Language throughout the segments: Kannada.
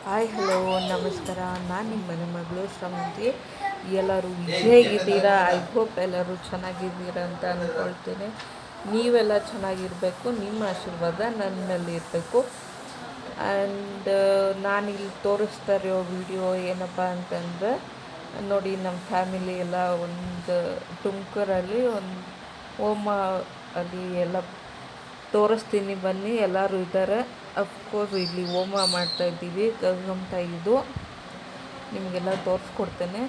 ಹಾಯ್ ಹಲೋ ನಮಸ್ಕಾರ. ನಾನು ನಿಮ್ಮ ಮನೆ ಮಗಳು ಶ್ರವಂತಿ. ಎಲ್ಲರೂ ಹೇಗಿದ್ದೀರಾ? ಐ ಹೋಪ್ ಎಲ್ಲರೂ ಚೆನ್ನಾಗಿದ್ದೀರಾ ಅಂತ ಅಂದ್ಕೊಳ್ತೀನಿ. ನೀವೆಲ್ಲ ಚೆನ್ನಾಗಿರಬೇಕು, ನಿಮ್ಮ ಆಶೀರ್ವಾದ ನನ್ನಲ್ಲಿ ಇರಬೇಕು. ಆ್ಯಂಡ್ ನಾನಿಲ್ಲಿ ತೋರಿಸ್ತಾ ಇರೋ ವಿಡಿಯೋ ಏನಪ್ಪ ಅಂತಂದರೆ, ನೋಡಿ ನಮ್ಮ ಫ್ಯಾಮಿಲಿ ಎಲ್ಲ ಒಂದು ತುಮಕೂರಲ್ಲಿ ಒಂದು ಹೋಮ ಅಲ್ಲಿ ಎಲ್ಲ ತೋರಿಸ್ತೀನಿ ಬನ್ನಿ. ಎಲ್ಲರೂ ಇದ್ದಾರೆ. ಅಫ್ಕೋರ್ಸ್ ಇಲ್ಲಿ ಹೋಮ ಮಾಡ್ತಾಯಿದ್ದೀವಿ, ಗಂಗಮ್ಮ ತಾಯಿದು. ನಿಮಗೆಲ್ಲ ತೋರಿಸ್ಕೊಡ್ತೇನೆ.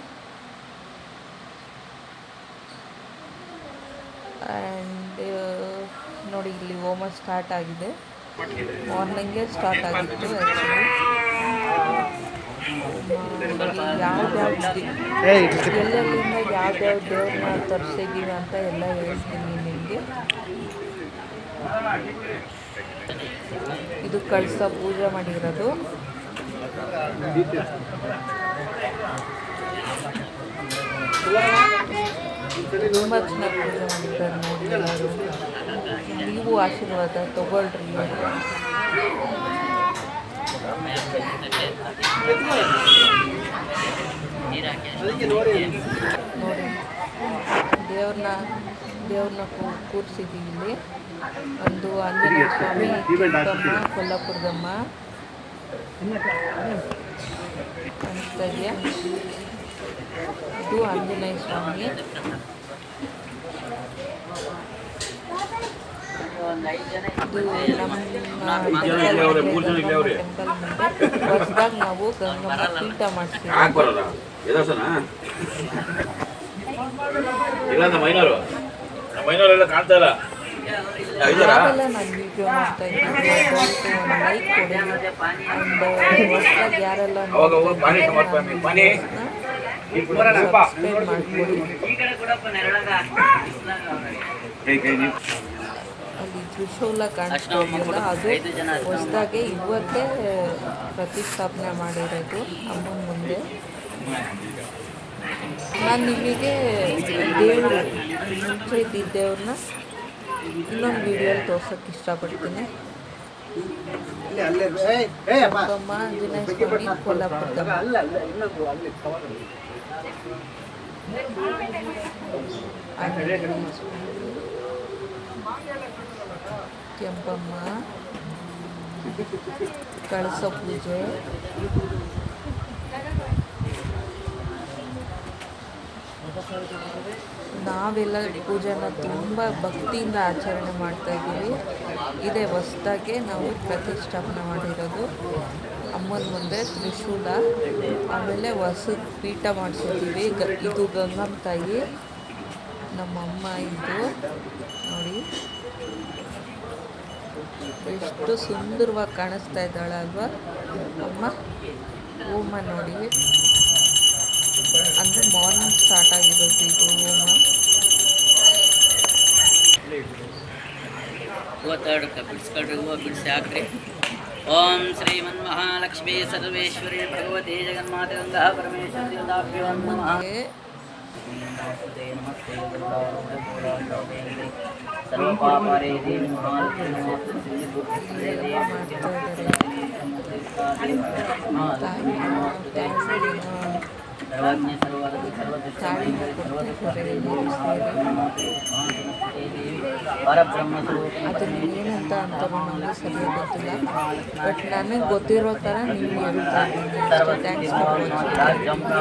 ಆ್ಯಂಡ್ ನೋಡಿ ಇಲ್ಲಿ ಹೋಮ ಸ್ಟಾರ್ಟ್ ಆಗಿದೆ. ಮಾರ್ನಿಂಗೇ ಸ್ಟಾರ್ಟ್ ಆಗಿತ್ತು ಆ್ಯಕ್ಚುಲಿ. ಎಲ್ಲೆಲ್ಲಿಂದ ಯಾವ್ಯಾವ ದೇವ್ರನ್ನ ತರಿಸಿದ್ದೀವಿ ಅಂತ ಎಲ್ಲ ಹೇಳ್ತೀನಿ ನಿಮಗೆ. ಇದು ಕಳಸ ಪೂಜೆ ಮಾಡಿರೋದು. ತುಂಬ ಚೆನ್ನಾಗಿ ಪೂಜೆ ಮಾಡಿದ್ದಾರೆ ನೋಡಿ ಎಲ್ಲರೂ. ನೀವು ಆಶೀರ್ವಾದ ತಗೊಳ್ರಿ. ನೋಡಿ ದೇವ್ರನ್ನ ಕೂರಿಸಿದ್ದೀವಿ ಇಲ್ಲಿ. ಒಂದು ಆಂಜನೇಯ ಸ್ವಾಮಿ, ಕಿತ್ತಮ್ಮ, ಕೊಲ್ಲಾಪುರದಮ್ಮ ಕಾಣಿಸ್ತಾ ಇದೆಯಾ? ಇದು ಆಂಜನೇಯ ಸ್ವಾಮಿ. ಇದು ನಮ್ಮ ಟೆಂಪಲ್ ಮುಂದೆ ಹೊಸದಾಗಿ ನಾವು ಗಂಗಮ್ಮ ಪೀಠ ಮಾಡ್ತೀವಿ. ಯಾವೆಲ್ಲ ನಾನು ವಿಡಿಯೋ ಮಾಡ್ತಾ ಇದ್ದೀನಿ, ಒಂದು ಲೈಕ್ ಕೊಡಿ. ಆ್ಯಂಡ್ ಹೊಸದಾಗಿ ಯಾರೆಲ್ಲ ಸಬ್ಸ್ಕ್ರೈಬ್ ಮಾಡಿಕೊಡಿ. ಅಲ್ಲಿ ತ್ರಿಶೂಲ ಕಾಣಿಸ್ತಾ ಇದೆಯಲ್ಲ, ಅದು ಹೊಸದಾಗಿ ಇವತ್ತೇ ಪ್ರತಿಷ್ಠಾಪನೆ ಮಾಡಿರೋದು ಅಮ್ಮನ ಮುಂದೆ. ನಾನು ನಿಮಗೆ ದೇವರು ಮುಂಚೆ ಇದ್ದಿದ್ದ ದೇವ್ರನ್ನ ಇನ್ನೊಂದು ವಿಡಿಯೋಲಿ ತೋರ್ಸೋಕ್ಕೆ ಇಷ್ಟಪಡ್ತೀನಿ. ಕೆಂಪಮ್ಮ, ಆಂಜನೇಯ ಸ್ವಾಮಿ, ಕೊಲ್ಲಾಪುರದಮ್ಮ. ಕೆಂಪಮ್ಮ, ಕಳಸ ಪೂಜೆ, ನಾವೆಲ್ಲ ಪೂಜೆನ ತುಂಬ ಭಕ್ತಿಯಿಂದ ಆಚರಣೆ ಮಾಡ್ತಾ ಇದ್ದೀವಿ. ಇದೇ ಹೊಸದಾಗೆ ನಾವು ಪ್ರತಿಷ್ಠಾಪನೆ ಮಾಡಿರೋದು ಅಮ್ಮನ ಮುಂದೆ ತ್ರಿಶೂಲ. ಆಮೇಲೆ ಹೊಸ ಪೀಠ ಮಾಡಿಸಿದ್ದೀವಿ. ಇದು ಗಂಗಮ್ಮ ತಾಯಿ, ನಮ್ಮಮ್ಮ. ಇದು ನೋಡಿ ಎಷ್ಟು ಸುಂದರವಾಗಿ ಕಾಣಿಸ್ತಾ ಇದ್ದಾಳೆ ಅಲ್ವಾ ಅಮ್ಮ. ಹೋಮ ನೋಡಿ, ಅಂದರೆ ಮಾರ್ನಿಂಗ್ ಸ್ಟಾರ್ಟ್ ಆಗಿರೋದು ಇದು ಹೋಮ. ಬಿಡಿಸಿ. ಓಂ ಶ್ರೀಮನ್ಮಹಾಲಕ್ಷ್ಮೀ ಸರ್ವೇಶ್ವರಿ ಭಗವತಿ ಜಗನ್ಮಾತೆ ಗಂಗಾ ಪರಮೇಶ್ವರಿ ಅದನ್ನು ಏನಂತ ಅಂತಾರೋ ನನಗೆ ಸರಿಯಾಗಿ ಗೊತ್ತಿಲ್ಲ, ಬಟ್ ನನಗೆ ಗೊತ್ತಿರೋ ಥರ ನಿಮ್ಗೆ ಹೇಳ್ತಾ ಇದ್ದೀನಿ. Thanks for watching.